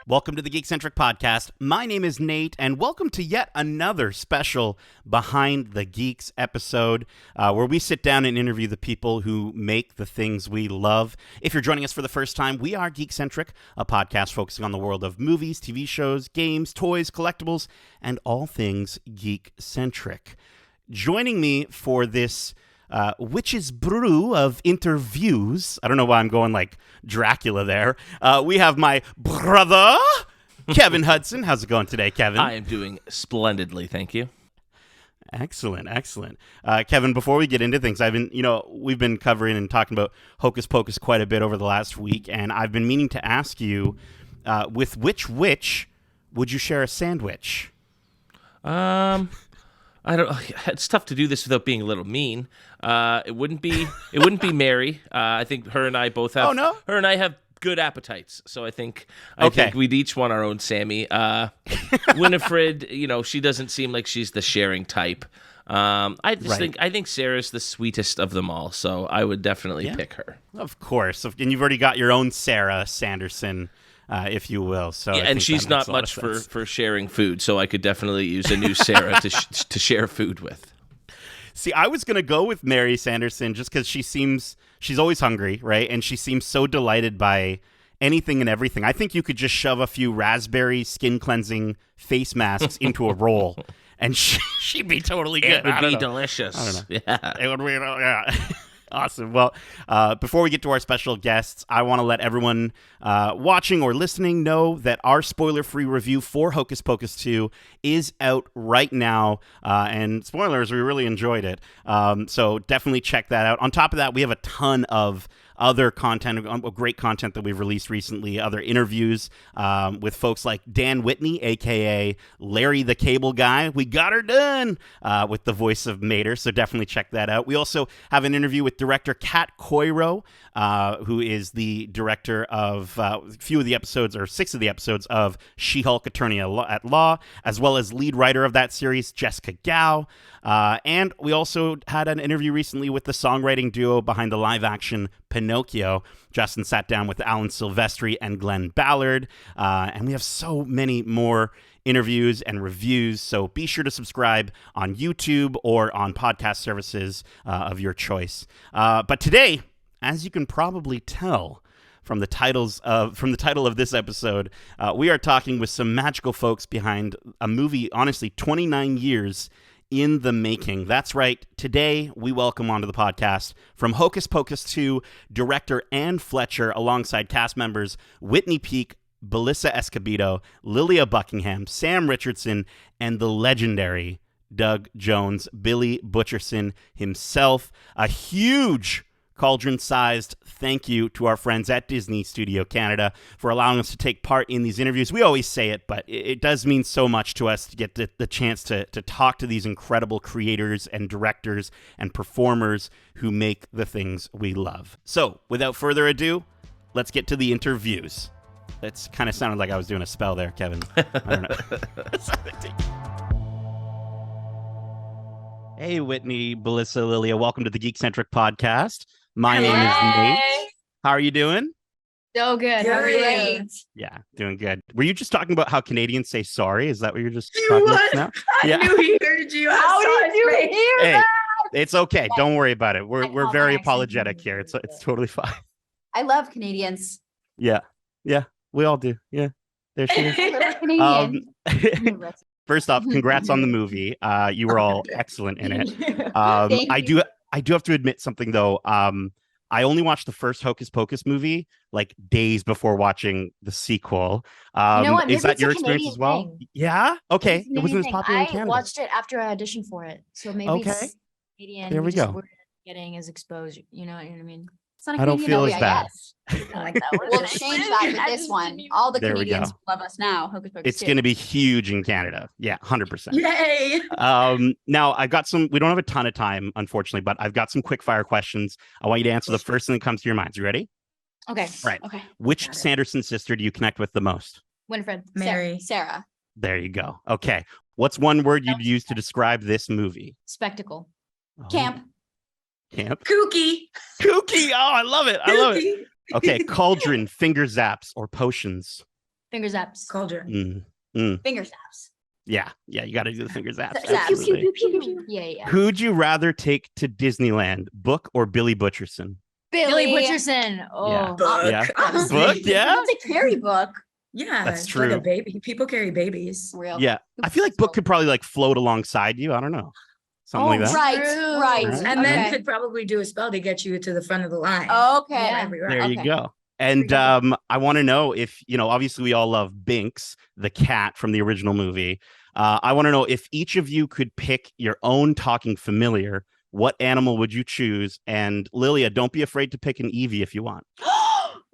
Welcome to the Geekcentric Podcast. My name is Nate, and welcome to yet another special Behind the Geeks episode, where we sit down and interview the people who make the things we love. If you're joining us for the first time, we are Geekcentric, a podcast focusing on the world of movies, TV shows, games, toys, collectibles, and all things geek-centric. Joining me for this witch's brew of interviews. I don't know why I'm going like Dracula there. We have my brother, Kevin Hudson. How's it going today, Kevin? I am doing splendidly, thank you. Excellent. Kevin, before we get into things, we've been covering and talking about Hocus Pocus quite a bit over the last week, and I've been meaning to ask you, with which witch would you share a sandwich? I don't. It's tough to do this without being a little mean. It wouldn't be Mary. I think her and I both have. Oh no. Her and I have good appetites, so I think we'd each want our own Sammy. Winifred, she doesn't seem like she's the sharing type. I think Sarah's the sweetest of them all, so I would definitely pick her. Of course, and you've already got your own Sarah Sanderson. If you will. So yeah, and she's not much for sharing food, so I could definitely use a new Sarah to share food with. See, I was going to go with Mary Sanderson just because she's always hungry, right? And she seems so delighted by anything and everything. I think you could just shove a few raspberry skin cleansing face masks into a roll, and she'd be totally good. It would be delicious. I don't know. Yeah. It would be, yeah. Awesome. Well, before we get to our special guests, I want to let everyone watching or listening know that our spoiler-free review for Hocus Pocus 2 is out right now. And spoilers, we really enjoyed it. So definitely check that out. On top of that, we have a ton of other content, great content that we've released recently, other interviews with folks like Dan Whitney, a.k.a. Larry the Cable Guy. We got her done with the voice of Mater, so definitely check that out. We also have an interview with director Kat Coiro, who is the director of few of the episodes, or 6 of the episodes, of She-Hulk Attorney at Law, as well as lead writer of that series, Jessica Gao. And we also had an interview recently with the songwriting duo behind the live-action Pinocchio. Justin sat down with Alan Silvestri and Glenn Ballard, and we have so many more interviews and reviews, so be sure to subscribe on YouTube or on podcast services of your choice. But today, as you can probably tell from the title of this episode, we are talking with some magical folks behind a movie, honestly, 29 years in the making. That's right. Today, we welcome onto the podcast from Hocus Pocus 2, director Anne Fletcher, alongside cast members WHITNEY PEAK, BELISSA ESCOBEDO, LILIA BUCKINGHAM, Sam Richardson, and the legendary Doug Jones, Billy Butcherson himself. A huge cauldron-sized thank you to our friends at Disney Studio Canada for allowing us to take part in these interviews. We always say it, but it does mean so much to us to get the chance to talk to these incredible creators and directors and performers who make the things we love. So, without further ado, let's get to the interviews. That's kind of sounded like I was doing a spell there, Kevin. I don't know. Hey, Whitney, Belissa, Lilia, welcome to the Geekcentric Podcast. My name is Nate. How are you doing? So good. How are you? Yeah, doing good. Were you just talking about how Canadians say sorry? Is that what you're just talking about now? I knew he heard you. How did you hear that? It's okay. Don't worry about it. We're very apologetic here. It's totally fine. I love Canadians. Yeah, we all do. Yeah, there she is. Canadian. First off, congrats on the movie. You were all excellent in it. I do have to admit something though. I only watched the first Hocus Pocus movie like days before watching the sequel. You know what? Is that your experience Canadian as well? thing. Yeah. Okay. It wasn't as popular in Canada. I watched it after I auditioned for it, so maybe it's Canadian. There we go. We're getting his exposure. You know what I mean? It's not a I don't Canadian feel movie, as bad. I like that. We'll change that with this one. All the There we Canadians go. love us now. Hocus Pocus It's going to be huge in Canada. Yeah, 100%. Yay! Now I've got some. We don't have a ton of time, unfortunately, but I've got some quick fire questions. I want you to answer the first thing that comes to your minds. You ready? Okay. Right. Okay. Which Sanderson sister do you connect with the most? Winifred. Mary. Sarah. There you go. Okay. What's one word you'd use to describe this movie? Spectacle. Oh, Camp. Camp. Kooky. Kooky. Oh, I love it. I love it. Kooky. Okay. Cauldron, finger zaps, or potions. Finger zaps. Cauldron. Finger zaps. Yeah, you got to do the finger zaps. Zaps. Absolutely. Yeah. Who'd you rather take to Disneyland, Book or Billy Butcherson? Billy Richardson. Oh, Book. Yeah. Honestly. Book, yeah. It's a carry book. Yeah, That's it's true. like a baby. People carry babies. Real. Yeah, I feel like Book could probably like float alongside you. I don't know, something like that. Right. Right. And then Okay. could probably do a spell to get you to the front of the line. Okay. Yeah. Every round. There you Okay. go. And I want to know if, obviously we all love Binks, the cat from the original movie. I want to know if each of you could pick your own talking familiar, what animal would you choose? And Lilia, don't be afraid to pick an Eevee if you want.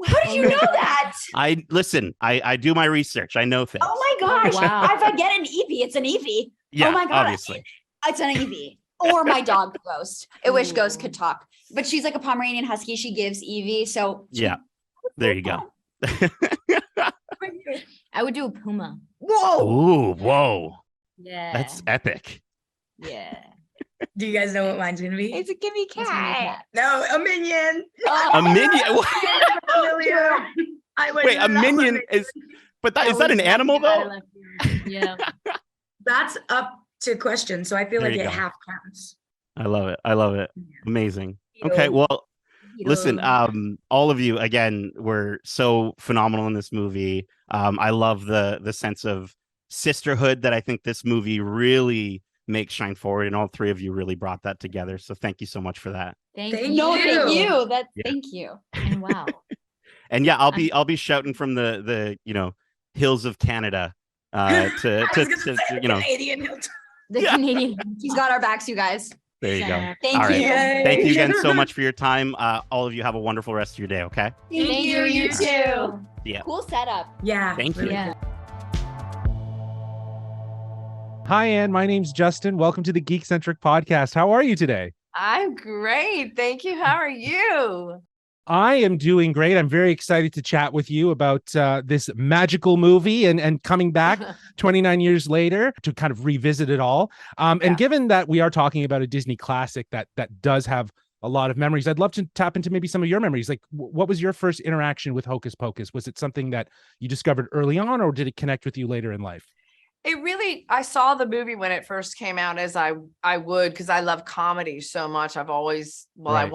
How did you know that? I do my research. I know things. Oh my gosh. Wow. If I get an Eevee, it's an Eevee. Yeah, oh my God. obviously. It's an Eevee. Or my dog, Ghost. I wish Ghost could talk. But she's like a Pomeranian Husky. She gives Eevee. So Yeah, there you go. I would do a puma. Whoa. Ooh, whoa. Yeah. That's epic. Yeah. Do you guys know what mine's gonna be? It's a gimme It's a cat. No, a minion. A minion? Lilia. I would Wait, a love minion it. is, but is that an animal though? Yeah. That's up to question. So I feel There like you it go. half counts. I love it. Amazing. You Okay, know, well, listen, you know. all of you again were so phenomenal in this movie. I love the sense of sisterhood that I think this movie really makes shine forward, and all three of you really brought that together. So thank you so much for that. Thank Thank you. No, thank you. you. Yeah. Thank you. And wow. And yeah, I'll be shouting from the hills of Canada I was to gonna say Canadian Hill. The Yeah. Canadian. He's got our backs, you guys. there you go. Yeah. Thank All right. you. Yay. Thank you again so much for your time. All of you have a wonderful rest of your day. Okay. Thank you. You too. Yeah. Cool setup. Yeah. Thank you. really Yeah. Hi, Anne. My name's Justin. Welcome to the Geekcentric podcast. How are you today? I'm great. Thank you. How are you? I am doing great. I'm very excited to chat with you about this magical movie and coming back 29 years later to kind of revisit it all. Yeah. And given that we are talking about a Disney classic that does have a lot of memories, I'd love to tap into maybe some of your memories. Like, what was your first interaction with Hocus Pocus? Was it something that you discovered early on, or did it connect with you later in life? I saw the movie when it first came out, as I would, because I love comedy so much. I've always, I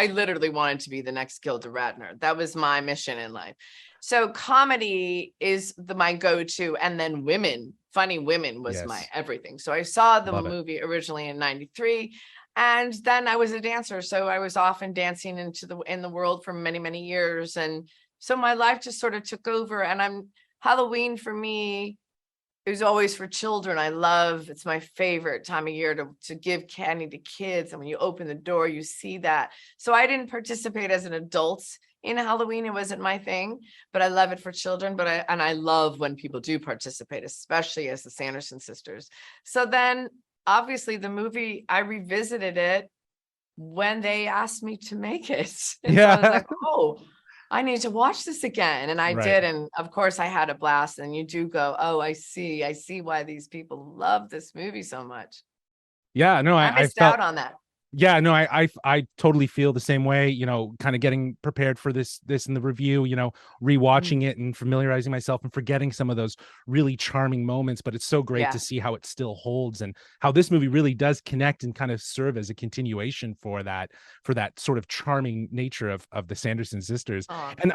literally wanted to be the next Gilda Radner. That was my mission in life. So comedy is my go-to. And then Funny Women was Yes. my everything. So I saw the Love it. movie originally in 93. And then I was a dancer. So I was often dancing in the world for many, many years. And so my life just sort of took over. And Halloween for me, it was always for children. It's my favorite time of year to give candy to kids. And when you open the door, you see that. So I didn't participate as an adult in Halloween. It wasn't my thing, but I love it for children. I love when people do participate, especially as the Sanderson sisters. So then obviously the movie, I revisited it when they asked me to make it. And so I was like, oh, I need to watch this again. And I did. And of course I had a blast. And you do go, oh, I see why these people love this movie so much. Yeah, no, I missed out on that. Yeah, no, I totally feel the same way, kind of getting prepared for this in the review, rewatching it and familiarizing myself and forgetting some of those really charming moments. But it's so great to see how it still holds and how this movie really does connect and kind of serve as a continuation for that sort of charming nature of the Sanderson sisters. Oh, And,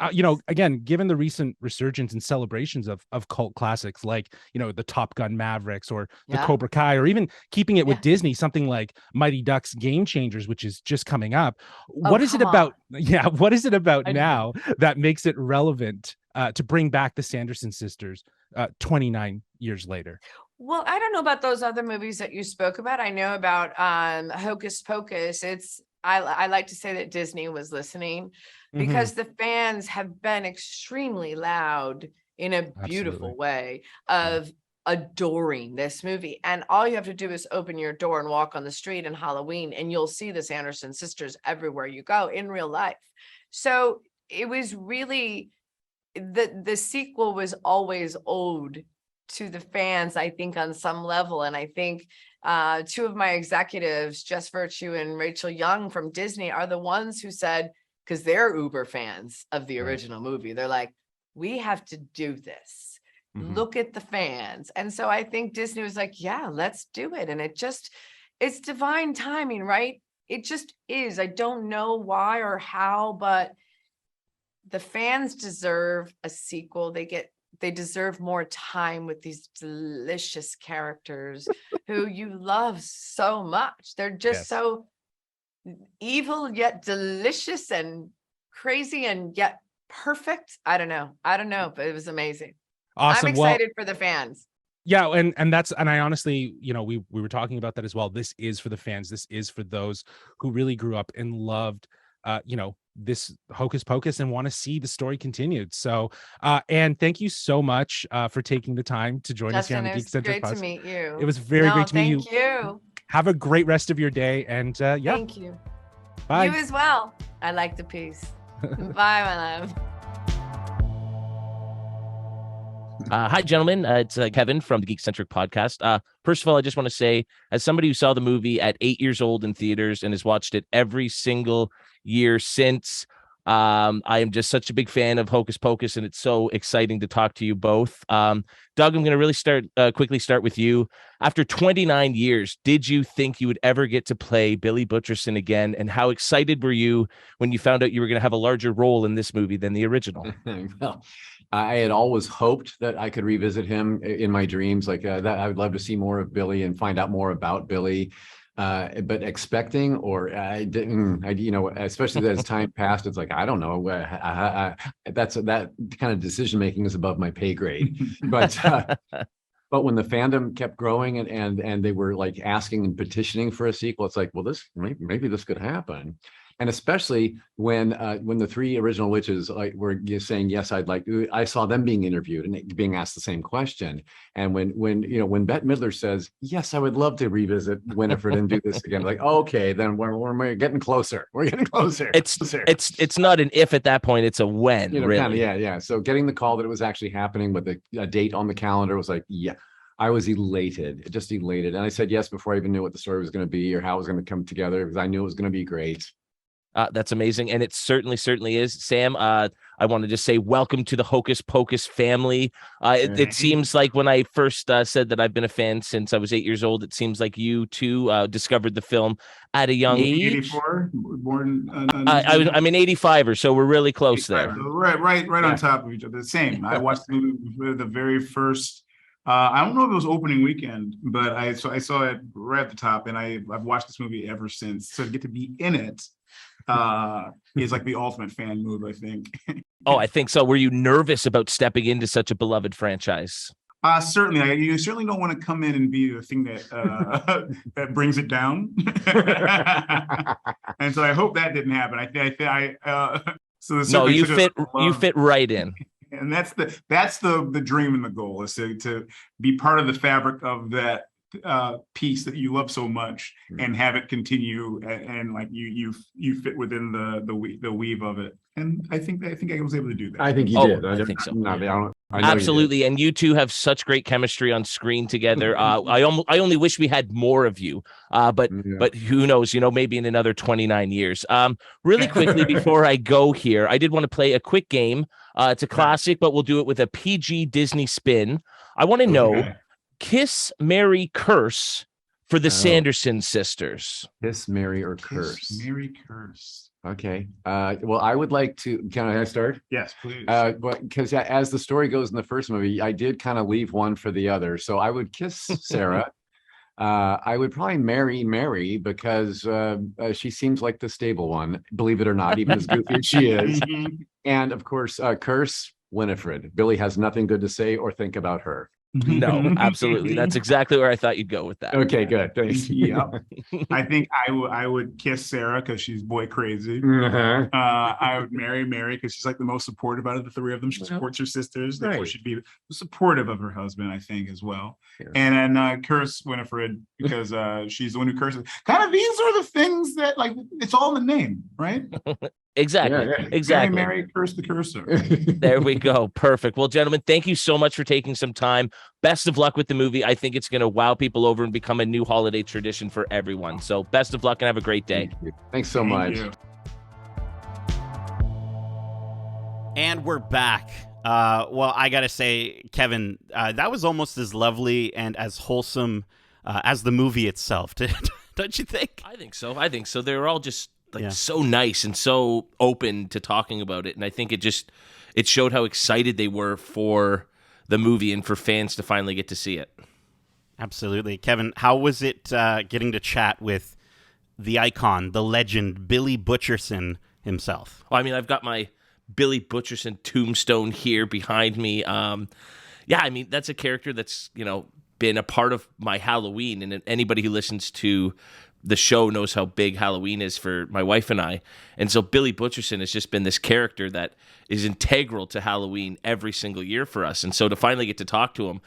again, given the recent resurgence and celebrations of cult classics like, the Top Gun Mavericks or the Cobra Kai, or even keeping it with Disney, something like Mighty Ducks Game Changers, which is just coming up. What is it about now that makes it relevant to bring back the Sanderson sisters 29 years later? Well, I don't know about those other movies that you spoke about. I know about Hocus Pocus. I like to say that Disney was listening because the fans have been extremely loud in a beautiful way of adoring this movie. And all you have to do is open your door and walk on the street in Halloween, and you'll see the Sanderson sisters everywhere you go in real life. So it was really, the sequel was always owed to the fans, I think, on some level. And I think two of my executives, Jess Virtue and Rachel Young from Disney, are the ones who said, because they're uber fans of the original movie, they're like, we have to do this. Mhm. Look at the fans. And so I think Disney was like, yeah, let's do it. And it's divine timing, right? It just is. I don't know why or how, but the fans deserve a sequel. They deserve more time with these delicious characters who you love so much. They're just so evil yet delicious and crazy and yet perfect. I don't know, but it was amazing. Awesome. I'm excited for the fans. Yeah, and I honestly, we were talking about that as well. This is for the fans. This is for those who really grew up and loved this Hocus Pocus and want to see the story continued. So and thank you so much for taking the time to join us here on the Geekcentric Great podcast. to meet you. It was very great to meet you. Thank you. Have a great rest of your day, and Thank you. Bye. You as well. I like the piece. Bye, my love. Hi, gentlemen. It's Kevin from the Geekcentric podcast. First of all, I just want to say, as somebody who saw the movie at 8 years old in theaters and has watched it every single year since, I am just such a big fan of Hocus Pocus, and it's so exciting to talk to you both. Doug, I'm going to really quickly start with you. After 29 years, did you think you would ever get to play Billy Butcherson again? And how excited were you when you found out you were going to have a larger role in this movie than the original? Well, I had always hoped that I could revisit him in my dreams. Like that, I would love to see more of Billy and find out more about Billy. But expecting, or I didn't, especially as time passed, it's like, I don't know. That kind of decision making is above my pay grade. But when the fandom kept growing and they were like asking and petitioning for a sequel, it's like, well, maybe this could happen. And especially when the three original witches were saying, yes, I saw them being interviewed and being asked the same question. And when Bette Midler says, yes, I would love to revisit Winifred and do this again, like, okay, then we're getting closer. We're getting closer. It's not an if at that point, it's a when, really. Kind of, yeah. So getting the call that it was actually happening with a date on the calendar was like, yeah. I was elated, just elated. And I said yes before I even knew what the story was going to be or how it was going to come together, because I knew it was going to be great. That's amazing. And it certainly is. Sam, I want to just say welcome to the Hocus Pocus family. It seems like when I first said that I've been a fan since I was 8 years old, it seems like you too discovered the film at a young age. 84, born. I'm an 85er, so we're really close there. Right on top of each other. Same. I watched the movie the very first. I don't know if it was opening weekend, but I saw it right at the top, and I've watched this movie ever since. So to get to be in it is like the ultimate fan move, I think. Oh, I think so. Were you nervous about stepping into such a beloved franchise? Certainly. You certainly don't want to come in and be the thing that that brings it down. And so I hope that didn't happen. You fit right in. And that's the dream and the goal, is to be part of the fabric of that piece that you love so much and have it continue, and like you fit within the weave of it. And I think I was able to do that. I think you did. I think so. I know absolutely. And you two have such great chemistry on screen together. I only wish we had more of you, but who knows, maybe in another 29 years. Really quickly before I go here, I did want to play a quick game. It's a classic, but we'll do it with a PG Disney spin. I want to know, kiss, marry, curse for the Sanderson sisters. Kiss, marry, or curse. Kiss, marry, curse. Okay. Well, I would like to. Can I start? Yes, please. Because as the story goes in the first movie, I did kind of leave one for the other. So I would kiss Sarah. I would probably marry Mary, because she seems like the stable one, believe it or not, even as goofy as she is. And of course, curse Winifred. Billy has nothing good to say or think about her. No, absolutely. That's exactly where I thought you'd go with that. Okay, good. Thanks. Yeah. I think I would kiss Sarah because she's boy crazy. I would marry Mary because she's like the most supportive out of the three of them. She supports her sisters. Therefore, she'd be supportive of her husband, I think, as well. Yeah. And then curse Winifred because she's the one who curses. Kind of these are the things that, like, it's all in the name, right? Exactly. Yeah. Exactly. Mary, curse the cursor. There we go. Perfect. Well, gentlemen, thank you so much for taking some time. Best of luck with the movie. I think it's going to wow people over and become a new holiday tradition for everyone. So best of luck and have a great day. Thanks so much. And we're back. Well, I gotta say, Kevin, that was almost as lovely and as wholesome as the movie itself. Don't you think? I think so. They were all just so nice and so open to talking about it, and I think it showed how excited they were for the movie and for fans to finally get to see it. Absolutely. Kevin, how was it getting to chat with the icon, the legend, Billy Butcherson himself? Well, I mean, I've got my Billy Butcherson tombstone here behind me. I mean, that's a character that's, been a part of my Halloween, and anybody who listens to the show knows how big Halloween is for my wife and I. And so Billy Butcherson has just been this character that is integral to Halloween every single year for us. And so to finally get to talk to him,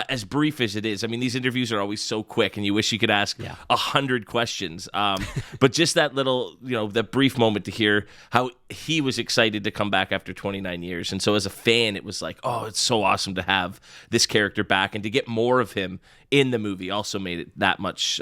as brief as it is, I mean, these interviews are always so quick and you wish you could ask 100 questions. But just that little, that brief moment to hear how he was excited to come back after 29 years. And so as a fan, it was like, oh, it's so awesome to have this character back, and to get more of him in the movie also made it that much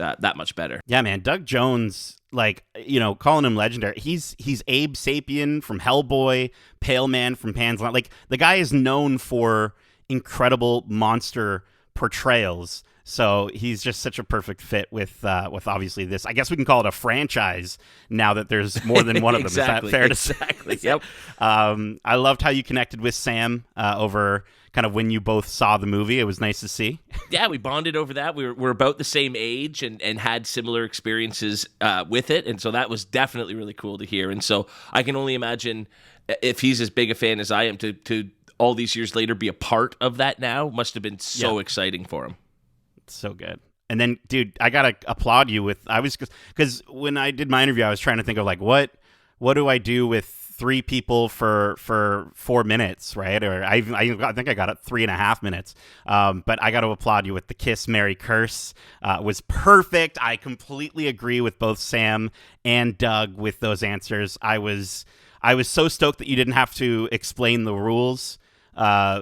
better. Yeah, man. Doug Jones, calling him legendary. He's Abe Sapien from Hellboy, Pale Man from Pan's Labyrinth. Like, the guy is known for incredible monster portrayals. So he's just such a perfect fit with obviously this. I guess we can call it a franchise now that there's more than one of them. Exactly, Is that fair to say? Exactly. Yep. I loved how you connected with Sam over kind of when you both saw the movie. It was nice to see. Yeah, we bonded over that. We're about the same age and had similar experiences with it. And so that was definitely really cool to hear. And so I can only imagine if he's as big a fan as I am to all these years later be a part of that now must have been so exciting for him. So good. And then, dude, I gotta applaud you because when I did my interview, I was trying to think of what do I do with 3 people for 4 minutes, right? Or I think I got it 3.5 minutes. But I got to applaud you with the Kiss, Marry, Curse. Was perfect. I completely agree with both Sam and Doug with those answers. I was so stoked that you didn't have to explain the rules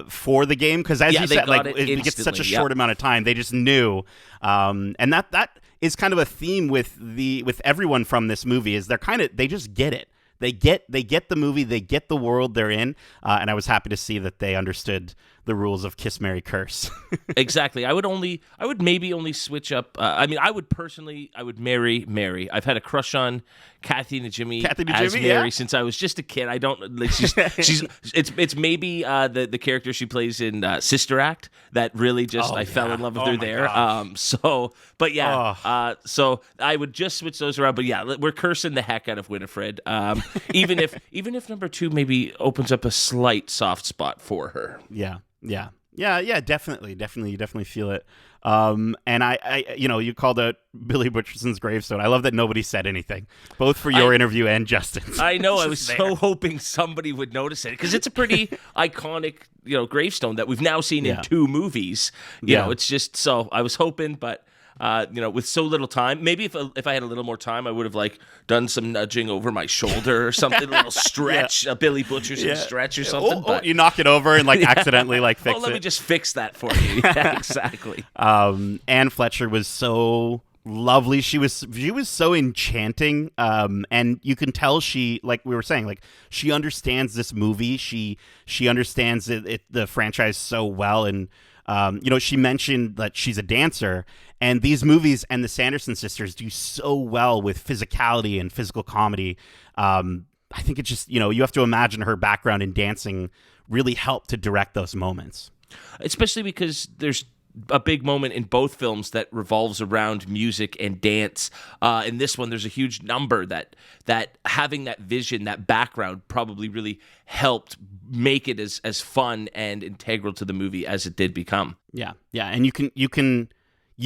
for the game, because as you said, it gets such a short amount of time, they just knew, and that is kind of a theme with everyone from this movie, is they just get it. They get the movie, they get the world they're in, and I was happy to see that they understood the rules of Kiss, Marry, Curse. Exactly. I would maybe only switch up. I would marry Mary. I've had a crush on Kathy Najimy as Mary since I was just a kid. I don't like it's maybe the character she plays in Sister Act that really just I fell in love with her there. So I would just switch those around. But yeah, we're cursing the heck out of Winifred. Even if number 2 maybe opens up a slight soft spot for her. Yeah, definitely. You definitely feel it. And I you called out Billy Butcherson's gravestone. I love that nobody said anything, both for your interview and Justin's. I know. I was so hoping somebody would notice it, because it's a pretty iconic, gravestone that we've now seen in 2 movies. You know, it's just so I was hoping, but with so little time, maybe if I had a little more time, I would have done some nudging over my shoulder or something, a little stretch, a Billy Butcherson stretch or something. But you knock it over and accidentally fix it. Let me just fix that for you. Yeah, exactly. Anne Fletcher was so lovely. She was so enchanting. And you can tell she, like we were saying, she understands this movie. She understands the franchise so well. And she mentioned that she's a dancer, and these movies and the Sanderson sisters do so well with physicality and physical comedy. I think it's just, you have to imagine her background in dancing really helped to direct those moments. Especially because there's a big moment in both films that revolves around music and dance. In this one, there's a huge number that having that vision, that background, probably really helped make it as fun and integral to the movie as it did become. Yeah, and you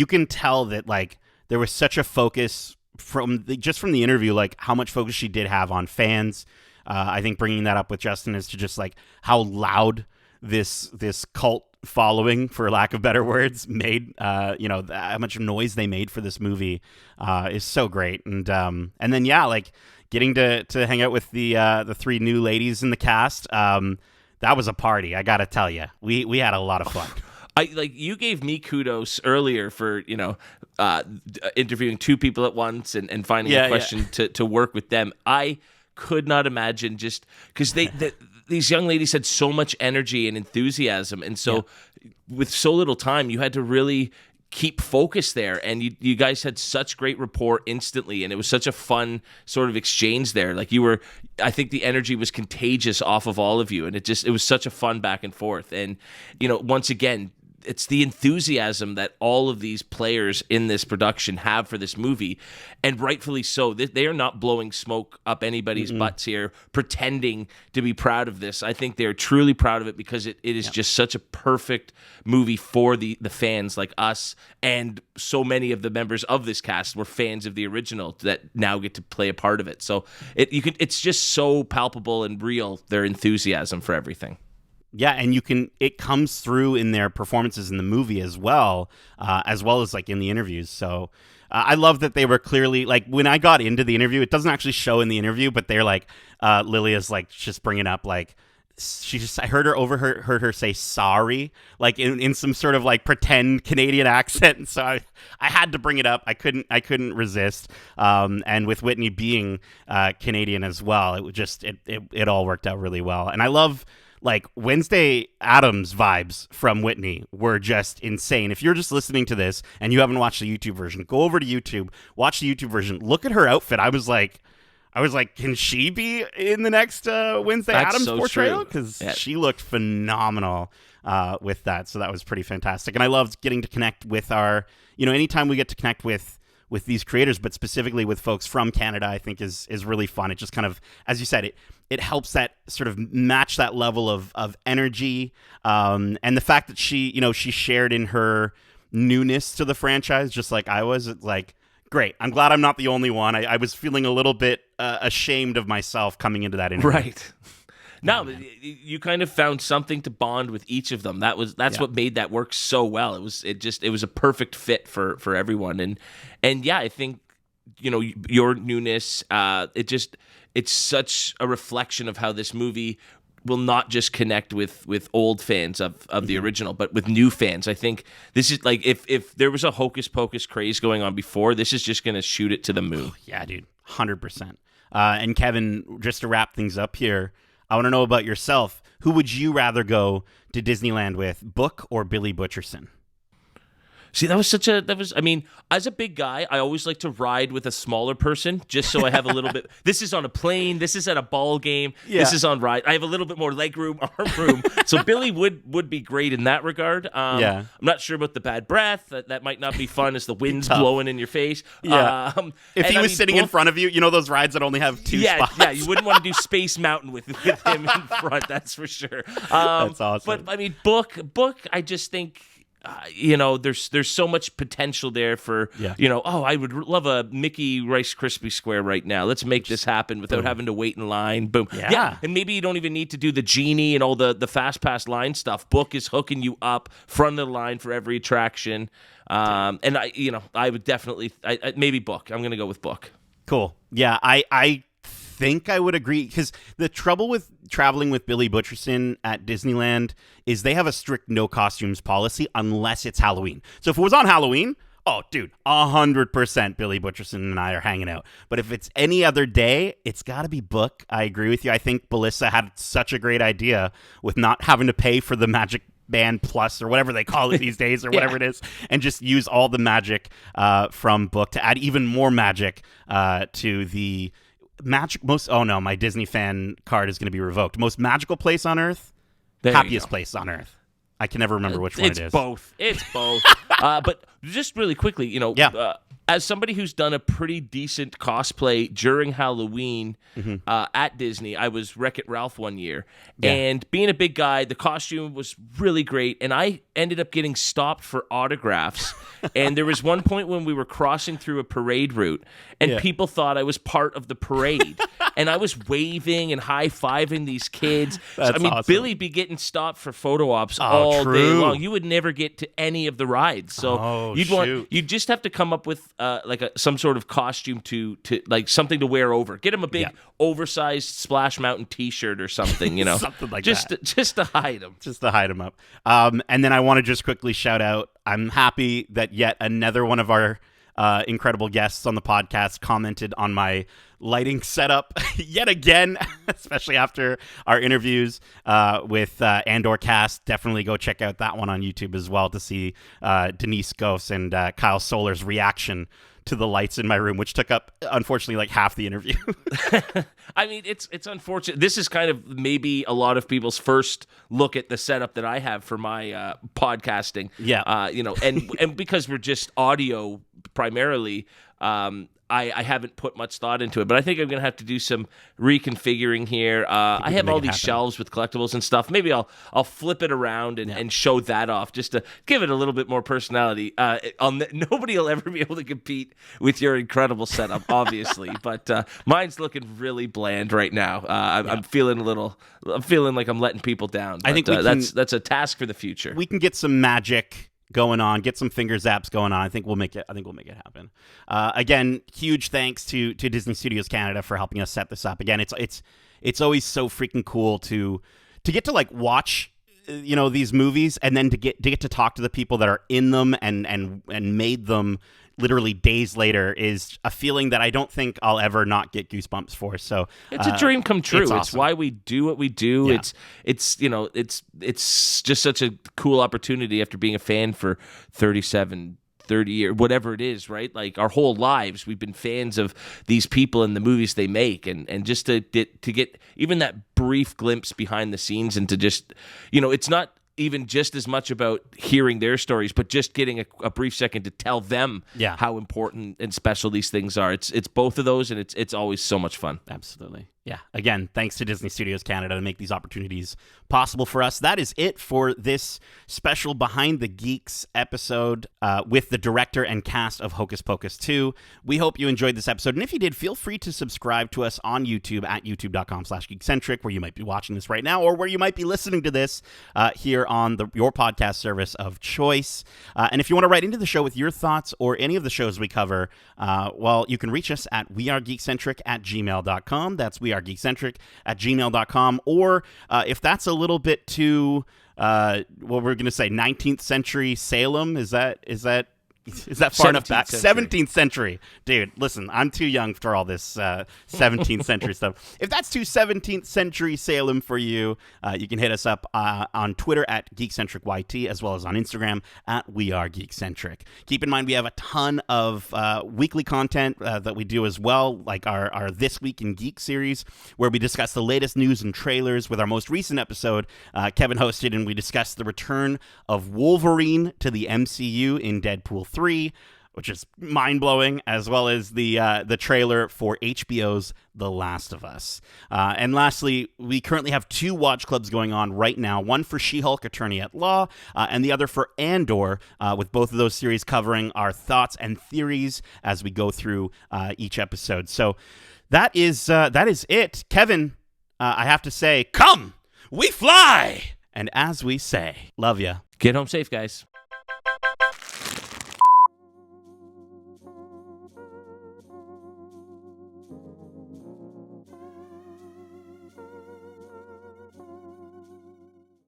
can tell that there was such a focus from the interview, how much focus she did have on fans. I think bringing that up with Justin is to just how loud this cult following, for lack of better words, made how much noise they made for this movie is so great. And then getting to hang out with the 3 new ladies in the cast, that was a party. I gotta tell you, we had a lot of fun. You gave me kudos earlier for interviewing 2 people at once and finding a question to work with them. I could not imagine, just because these young ladies had so much energy and enthusiasm, and so with so little time, you had to really keep focus there, and you guys had such great rapport instantly, and it was such a fun sort of exchange there. Like I think the energy was contagious off of all of you, and it was such a fun back and forth. And once again, it's the enthusiasm that all of these players in this production have for this movie, and rightfully so. They are not blowing smoke up anybody's butts here, pretending to be proud of this. I think they're truly proud of it because it is just such a perfect movie for the fans like us, and so many of the members of this cast were fans of the original that now get to play a part of it. So it's just so palpable and real, their enthusiasm for everything. Yeah, and it comes through in their performances in the movie as well as like in the interviews. So I love that they were clearly, like, when I got into the interview, it doesn't actually show in the interview, but they're like, Lilia's like just bringing up like, I heard her say sorry, like in some sort of like pretend Canadian accent, and so I had to bring it up. I couldn't resist. And with Whitney being Canadian as well, it all worked out really well. And I love, like, Wednesday Addams vibes from Whitney were just insane. If you're just listening to this and you haven't watched the YouTube version, go over to YouTube, watch the YouTube version, look at her outfit. I was like, can she be in the next Wednesday Addams portrayal? Because she looked phenomenal with that. So that was pretty fantastic. And I loved getting to connect with anytime we get to connect with these creators, but specifically with folks from Canada, I think is really fun. It just kind of, as you said, it helps that sort of match that level of energy. And the fact that she shared in her newness to the franchise, just like I was, it's like, great. I'm glad I'm not the only one. I was feeling a little bit ashamed of myself coming into that interview. Right. No, you kind of found something to bond with each of them. That's what made that work so well. It was a perfect fit for everyone. And yeah, I think your newness, it's such a reflection of how this movie will not just connect with old fans of the original, but with new fans. I think this is like, if there was a Hocus Pocus craze going on before, this is just going to shoot it to the moon. Yeah, dude, 100%. And Kevin, just to wrap things up here, I want to know about yourself. Who would you rather go to Disneyland with, Book or Billy Butcherson? See, I mean, as a big guy, I always like to ride with a smaller person just so I have a little bit. This is on a plane. This is at a ball game. Yeah. This is on ride. I have a little bit more leg room, arm room. So Billy would be great in that regard. I'm not sure about the bad breath. That might not be fun as the wind's blowing in your face. Yeah. If he was sitting in front of you, those rides that only have two spots. Yeah, you wouldn't want to do Space Mountain with him in front, that's for sure. That's awesome. But, I mean, Book, I just think... there's so much potential there for, I would love a Mickey Rice Krispie Square right now. Let's make this happen without having to wait in line. Boom. Yeah. And maybe you don't even need to do the genie and all the fast pass line stuff. Book is hooking you up front of the line for every attraction. And I would definitely, maybe Book. I'm going to go with Book. Cool. Yeah. I think I would agree, because the trouble with traveling with Billy Butcherson at Disneyland is they have a strict no costumes policy unless it's Halloween. So if it was on Halloween, oh, dude, 100% Billy Butcherson and I are hanging out. But if it's any other day, it's got to be Book. I agree with you. I think Belissa had such a great idea with not having to pay for the Magic Band Plus or whatever they call it these days, or whatever it is, and just use all the magic from Book to add even more magic to the my Disney fan card is going to be revoked. Most magical place on Earth, happiest place on Earth. I can never remember which one it is. It's both. But just really quickly, as somebody who's done a pretty decent cosplay during Halloween at Disney, I was Wreck-It Ralph one year. Yeah. And being a big guy, the costume was really great. And I ended up getting stopped for autographs. And there was one point when we were crossing through a parade route, and people thought I was part of the parade. And I was waving and high-fiving these kids. Awesome. Billy be getting stopped for photo ops all day long. You would never get to any of the rides. So you'd just have to come up with some sort of costume to like something to wear over. Get him a big oversized Splash Mountain T-shirt or something, something like that. Just to hide him. Just to hide him up. And then I want to just quickly shout out, I'm happy that yet another one of our incredible guests on the podcast commented on my lighting setup yet again, especially after our interviews with Andor Cast. Definitely go check out that one on YouTube as well to see Denise Goss and Kyle Solar's reaction to the lights in my room, which took up, unfortunately, like half the interview. I mean, it's unfortunate. This is kind of maybe a lot of people's first look at the setup that I have for my podcasting. Yeah. And because we're just audio primarily, I haven't put much thought into it, but I think I'm going to have to do some reconfiguring here. I have all these shelves with collectibles and stuff. Maybe I'll flip it around and show that off just to give it a little bit more personality. Nobody will ever be able to compete with your incredible setup, obviously, but mine's looking really bland right now. I'm feeling like I'm letting people down. But, I think that's a task for the future. We can get some magic going on, get some finger zaps going on. I think we'll make it happen. Again, huge thanks to Disney Studios Canada for helping us set this up. Again, it's always so freaking cool to get to like watch these movies and then to get to talk to the people that are in them and made them literally days later is a feeling that I don't think I'll ever not get goosebumps for. So it's a dream come true. It's awesome. It's why we do what we do. Yeah. It's just such a cool opportunity after being a fan for 30 years, whatever it is, right? Like our whole lives, we've been fans of these people and the movies they make, and just to get even that brief glimpse behind the scenes and to just, it's not even just as much about hearing their stories, but just getting a brief second to tell them how important and special these things are. It's both of those, and it's always so much fun. Absolutely. Yeah. Again, thanks to Disney Studios Canada to make these opportunities possible for us. That is it for this special Behind the Geeks episode with the director and cast of Hocus Pocus 2. We hope you enjoyed this episode. And if you did, feel free to subscribe to us on YouTube at youtube.com/geekcentric, where you might be watching this right now, or where you might be listening to this here on your podcast service of choice. And if you want to write into the show with your thoughts or any of the shows we cover, you can reach us at wearegeekcentric@gmail.com. That's wearegeekcentric@gmail.com. Or if that's a little bit too, we're going to say 19th century Salem, is that far enough back? 17th century. Dude, listen, I'm too young for all this 17th century stuff. If that's too 17th century Salem for you, you can hit us up on Twitter at GeekcentricYT, as well as on Instagram at WeAreGeekcentric. Keep in mind, we have a ton of weekly content that we do as well, like our This Week in Geek series, where we discuss the latest news and trailers. With our most recent episode, Kevin hosted, and we discussed the return of Wolverine to the MCU in Deadpool 3, which is mind-blowing, as well as the trailer for HBO's The Last of Us. And lastly, we currently have 2 watch clubs going on right now, one for She-Hulk Attorney at Law, and the other for Andor, with both of those series covering our thoughts and theories as we go through each episode. So that is it. Kevin, I have to say, come, we fly! And as we say, love ya. Get home safe, guys.